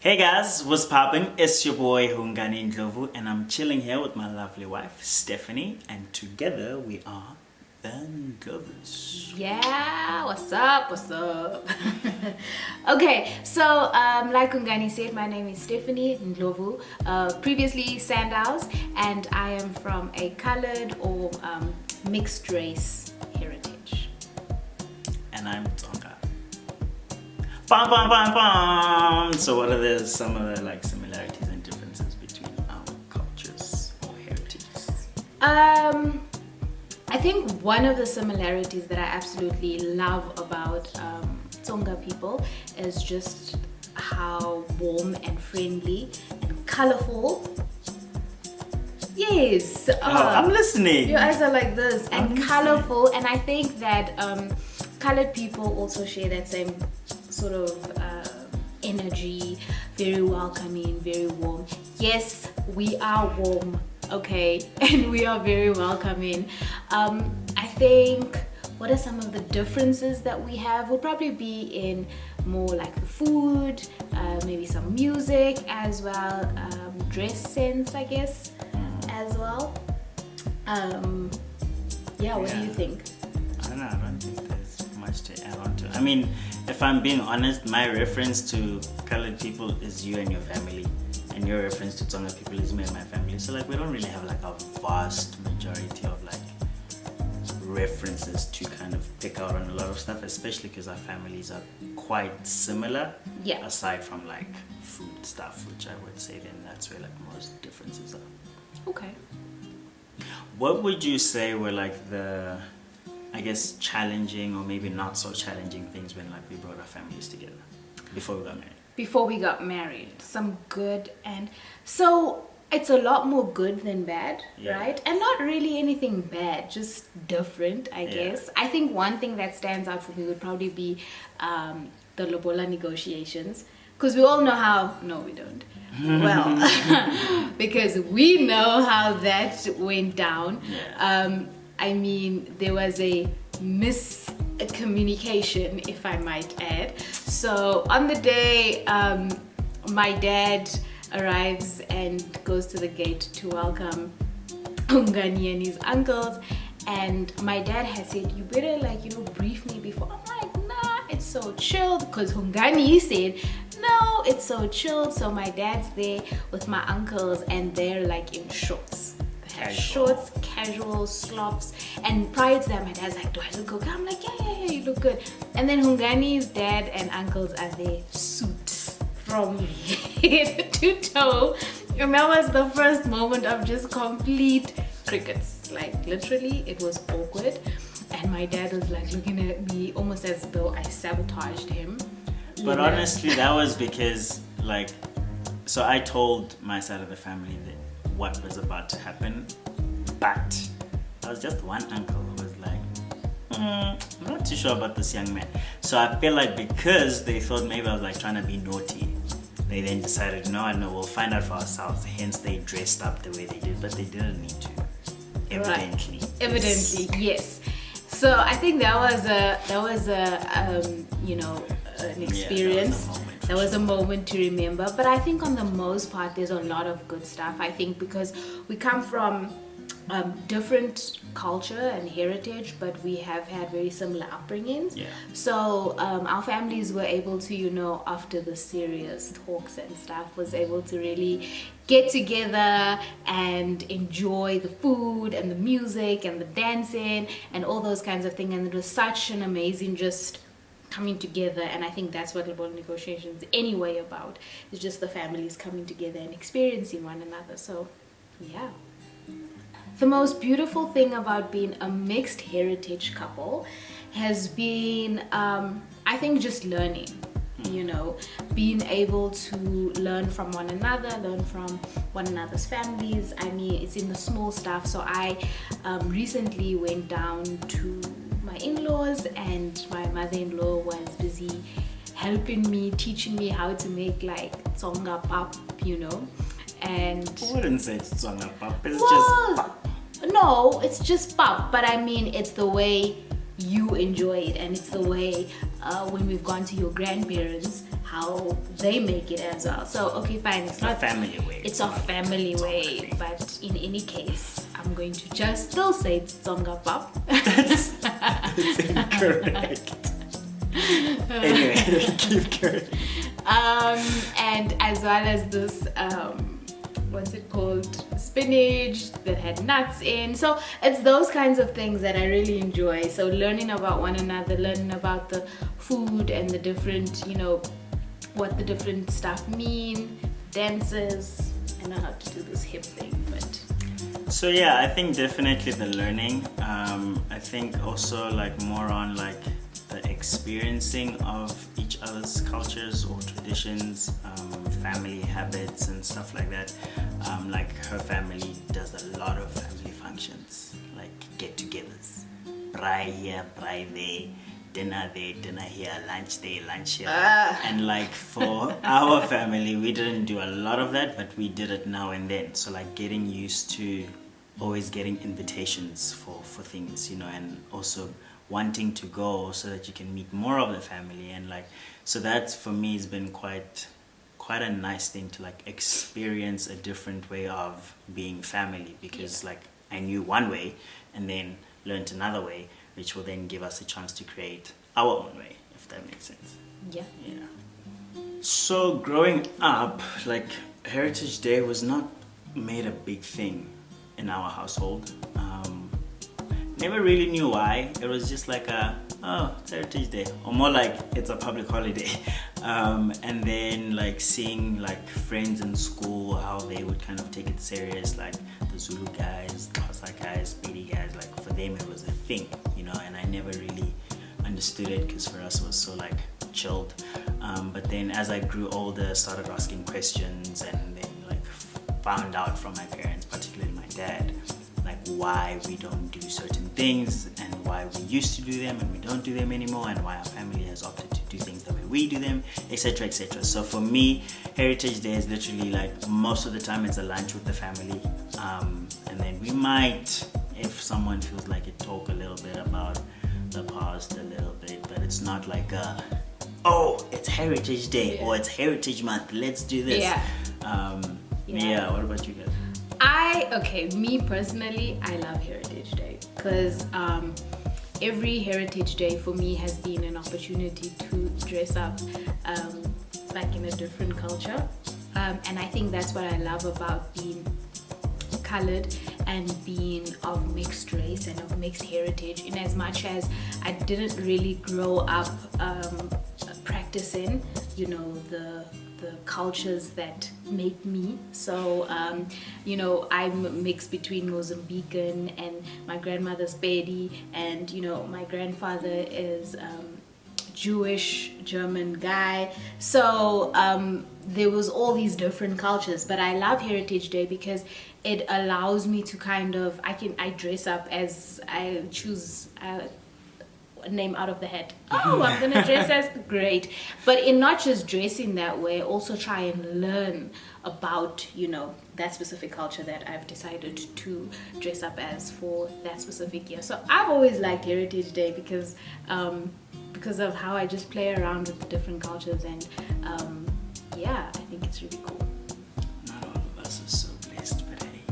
Hey guys, what's poppin'? It's your boy Ndlovus and I'm chilling here with my lovely wife Stephanie, and together we are the Ndlovus. Yeah, what's up? What's up? Okay, so like Ungani said, my name is Stephanie Ndlovus, previously Sandows, and I am from a colored or mixed race heritage. And I'm Tonga. Bam, bam, bam, bam. So what are some of the similarities and differences between our cultures or heritages? I think one of the similarities that I absolutely love about Tonga people is just how warm and friendly and colorful. Yes. I'm listening. Your eyes are like this and colorful, and I think that colored people also share that same sort of energy, very welcoming, very warm. Yes, we are warm, okay, and we are very welcoming. I think what are some of the differences that we have would probably be in more like the food, maybe some music as well, dress sense, I guess, as well. Yeah, what do you think? I don't think there's much to add on to. I mean, if I'm being honest, my reference to colored people is you and your family, and your reference to Tonga people is me and my family. So we don't really have a vast majority of references to kind of pick out on a lot of stuff, especially because our families are quite similar. Yeah. Aside from food stuff, which I would say then that's where most differences are. Okay. What would you say were the, I guess, challenging or maybe not so challenging things when we brought our families together before we got married? Before we got married, some good, and so it's a lot more good than bad, right? And not really anything bad, just different, I guess. I think one thing that stands out for me would probably be the lobola negotiations, because we all know how. No, we don't. Well, because we know how that went down. I mean, there was a miscommunication, if I might add. So on the day my dad arrives and goes to the gate to welcome Ungani and his uncles, and my dad had said, you better brief me before. I'm like, nah, it's so chilled, because Ungani said, no, it's so chilled. So my dad's there with my uncles, and they're in shorts. Shorts, casual, slops, and prior to that my dad's like, do I look okay? I'm like, yeah, you look good. And then Hungani's dad and uncles are there, suits from head to toe, and that was the first moment of just complete crickets. Literally it was awkward, and my dad was looking at me almost as though I sabotaged him. But honestly, that was because so I told my side of the family that what was about to happen, but I was just one uncle who was I'm not too sure about this young man. So I feel because they thought maybe I was trying to be naughty, they then decided, no, we'll find out for ourselves. Hence they dressed up the way they did, but they didn't need to. Evidently. Right. Evidently, yes. So I think that was an experience. That was a moment to remember. But I think on the most part, there's a lot of good stuff. I think because we come from different culture and heritage, but we have had very similar upbringings. Yeah. So our families were able to, after the serious talks and stuff, was able to really get together and enjoy the food and the music and the dancing and all those kinds of things. And it was such an amazing just coming together, and I think that's what lobola negotiations anyway about. It's just the families coming together and experiencing one another. So yeah. The most beautiful thing about being a mixed heritage couple has been, I think, just learning, being able to learn from one another, learn from one another's families. I mean, it's in the small stuff. So I recently went down to my in-laws, and my mother-in-law was busy helping me, teaching me how to make tsonga pap, and I wouldn't say it's tsonga pap, it's just pap. No, it's just pop, but I mean it's the way you enjoy it, and it's the way when we've gone to your grandparents' how they make it as well. So okay, fine, it's not a family way. It's a family way, but in any case, I'm going to just still say it's Tsonga Pap. It's incorrect. Anyway, keep going. And as well as this, what's it called? Spinach that had nuts in. So it's those kinds of things that I really enjoy. So learning about one another, learning about the food and the different, what the different stuff mean, dances. I know how to do this hip thing, but. So yeah, I think definitely the learning. I think also like more on like the experiencing of each other's cultures or traditions, family habits and stuff like that. Like her family does a lot of family functions, like get-togethers, braai here, braai there, dinner here, lunch there, lunch here. And like for our family, we didn't do a lot of that, but we did it now and then. So like getting used to always getting invitations for things, and also wanting to go so that you can meet more of the family. And like, so that for me has been quite a nice thing to like experience a different way of being family, because like I knew one way and then learned another way, which will then give us a chance to create our own way, if that makes sense. Yeah. So growing up, like Heritage Day was not made a big thing in our household. Never really knew why. It was just like it's Heritage Day, or more like it's a public holiday. And then like seeing like friends in school, how they would kind of take it serious, like the Zulu guys, the Xhosa guys, Pedi guys, like for them it was a thing, and I never really understood it, because for us it was so like chilled. But then as I grew older, started asking questions, and then like found out from my parents, particularly my dad, like why we don't do certain things and why we used to do them and we don't do them anymore, and why our family has opted to do things the way we do them, etc, etc. So for me, Heritage Day is literally like most of the time it's a lunch with the family, and then we might, if someone feels like it, talk a little bit about the past a little bit, but it's not like it's Heritage Day or it's Heritage Month, let's do this. What about you guys? Me personally, I love Heritage Day, because every Heritage Day for me has been an opportunity to dress up like in a different culture, and I think that's what I love about being colored and being of mixed race and of mixed heritage, in as much as I didn't really grow up practicing the cultures that make me. So I'm mixed between Mozambican, and my grandmother's Pedi, and my grandfather is Jewish German guy. So there was all these different cultures, but I love Heritage Day because it allows me to kind of, I dress up as I choose a name out of the hat. I'm gonna dress as great, but in not just dressing that way, also try and learn about that specific culture that I've decided to dress up as for that specific year. So I've always liked Heritage Day because of how I just play around with the different cultures, and I think it's really cool. Not all of us are so blessed, but hey.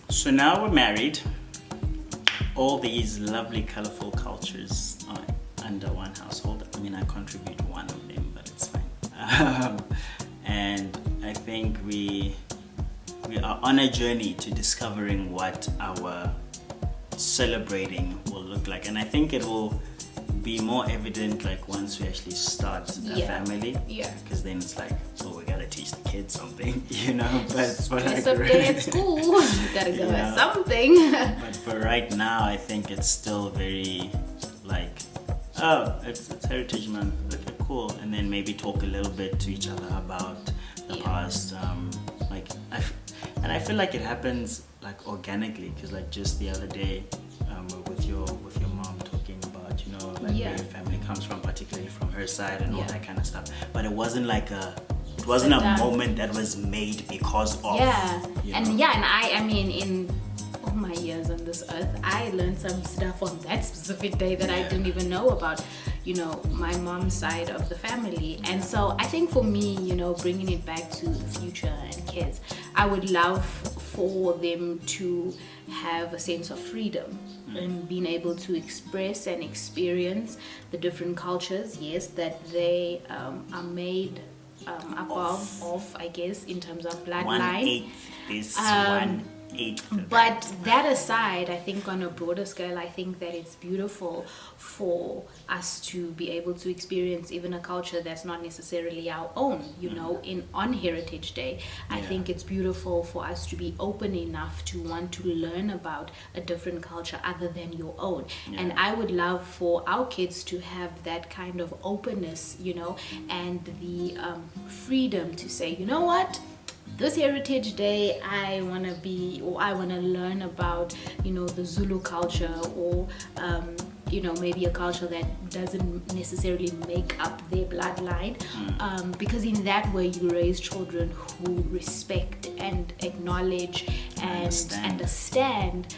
So now we're married. All these lovely, colorful cultures are under one household. I mean, I contribute one of them, but it's fine. And I think we are on a journey to discovering what our celebrating will look like, and I think it will be more evident like once we actually start a family. Because then it's like, we gotta teach the kids something, but for like someday at school you gotta go at something. But for right now, I think it's still very like, it's Heritage Month, okay, cool, and then maybe talk a little bit to each other about the past, and I feel like it happens like organically, because like just the other day with your mom talking about where your family comes from, particularly from her side, and all that kind of stuff, but it wasn't like a moment that was made because of and I mean in all my years on this earth, I learned some stuff on that specific day that I didn't even know about. my mom's side of the family. And so I think for me, bringing it back to the future and kids, I would love for them to have a sense of freedom and being able to express and experience the different cultures, yes, that they are made above of, I guess, in terms of bloodline. 1/8 is 1/8. But that aside, I think on a broader scale, I think that it's beautiful for us to be able to experience even a culture that's not necessarily our own, on Heritage Day. I think it's beautiful for us to be open enough to want to learn about a different culture other than your own. And I would love for our kids to have that kind of openness, and the freedom to say, you know what? This Heritage Day, I want to learn about, the Zulu culture, or, maybe a culture that doesn't necessarily make up their bloodline. Because in that way, you raise children who respect and acknowledge and understand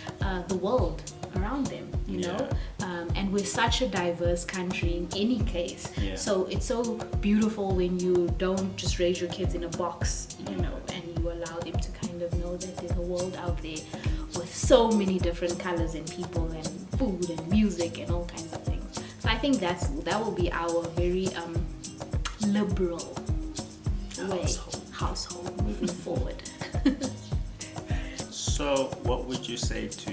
the world around them, and we're such a diverse country in any case. So it's so beautiful when you don't just raise your kids in a box, and you allow them to kind of know that there's a world out there with so many different colors and people and food and music and all kinds of things. So I think that will be our very liberal household moving forward. So what would you say to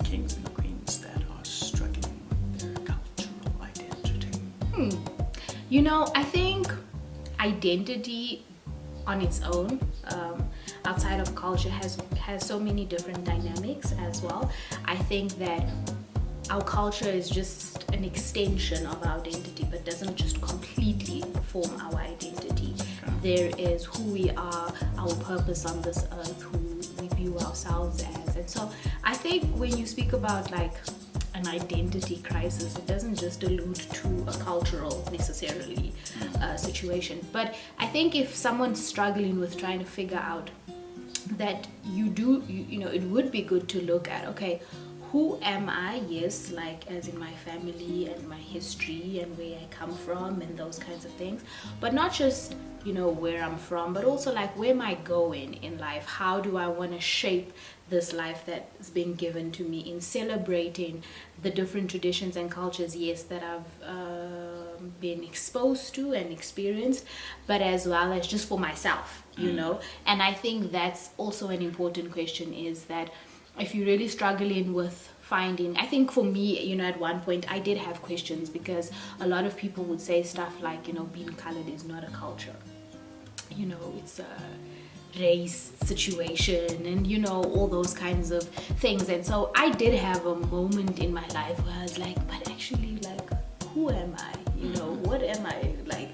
kings and queens that are struggling with their cultural identity? I think identity on its own, outside of culture, has so many different dynamics as well. I think that our culture is just an extension of our identity, but doesn't just completely form our identity. There is who we are, our purpose on this earth, who we view ourselves as. And so I think when you speak about like an identity crisis, it doesn't just allude to a cultural necessarily situation. But I think if someone's struggling with trying to figure out that it would be good to look at, okay, who am I? Yes, like as in my family and my history and where I come from and those kinds of things. But not just, where I'm from, but also like where am I going in life? How do I want to shape this life that's been given to me, in celebrating the different traditions and cultures, yes, that I've been exposed to and experienced, but as well as just for myself, And I think that's also an important question, is that if you're really struggling with finding, I think for me, at one point I did have questions, because a lot of people would say stuff like, being colored is not a culture. It's a race situation and, all those kinds of things. And so I did have a moment in my life where I was like, but actually, like, who am I? What am I like?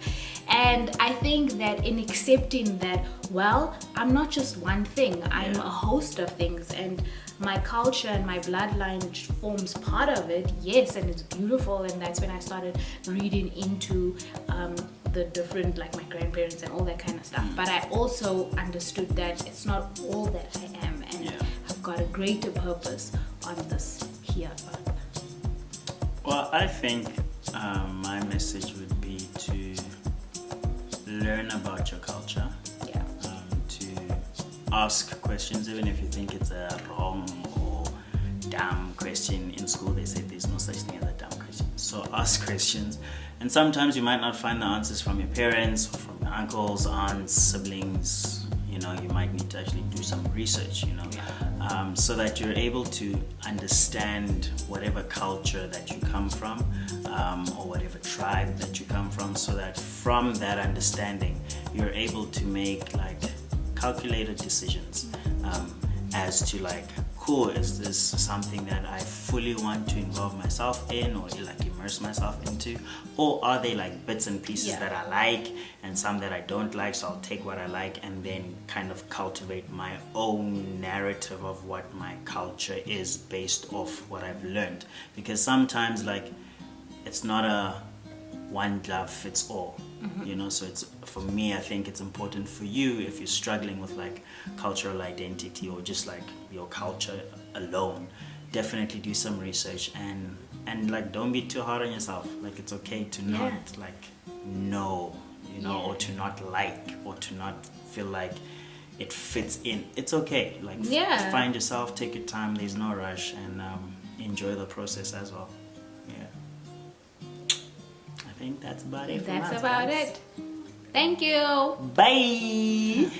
And I think that in accepting that, well, I'm not just one thing, I'm a host of things, and my culture and my bloodline forms part of it, yes, and it's beautiful. And that's when I started reading into the different, like my grandparents and all that kind of stuff. But I also understood that it's not all that I am, and I've got a greater purpose on this here earth. Well, I think my message would be to learn about your culture, to ask questions, even if you think it's a wrong or dumb question. In school they say there's no such thing as a dumb question, so ask questions. And sometimes you might not find the answers from your parents or from your uncles, aunts, siblings. You might need to actually do some research, so that you're able to understand whatever culture that you come from, or whatever tribe that you come from, so that from that understanding you're able to make like calculated decisions as to like, cool, is this something that I fully want to involve myself in or like immerse myself into, or are they like bits and pieces that I like and some that I don't like, so I'll take what I like and then kind of cultivate my own narrative of what my culture is based off what I've learned. Because sometimes like it's not a one glove fits all. So it's, for me, I think it's important for you, if you're struggling with like cultural identity or just like your culture alone, definitely do some research and and like don't be too hard on yourself. Like it's okay to not like know, you know, or to not like, or to not feel like it fits in. It's okay. Like find yourself, take your time. There's no rush, and enjoy the process as well. Yeah, I think that's about it. That's about it. Thank you. Bye.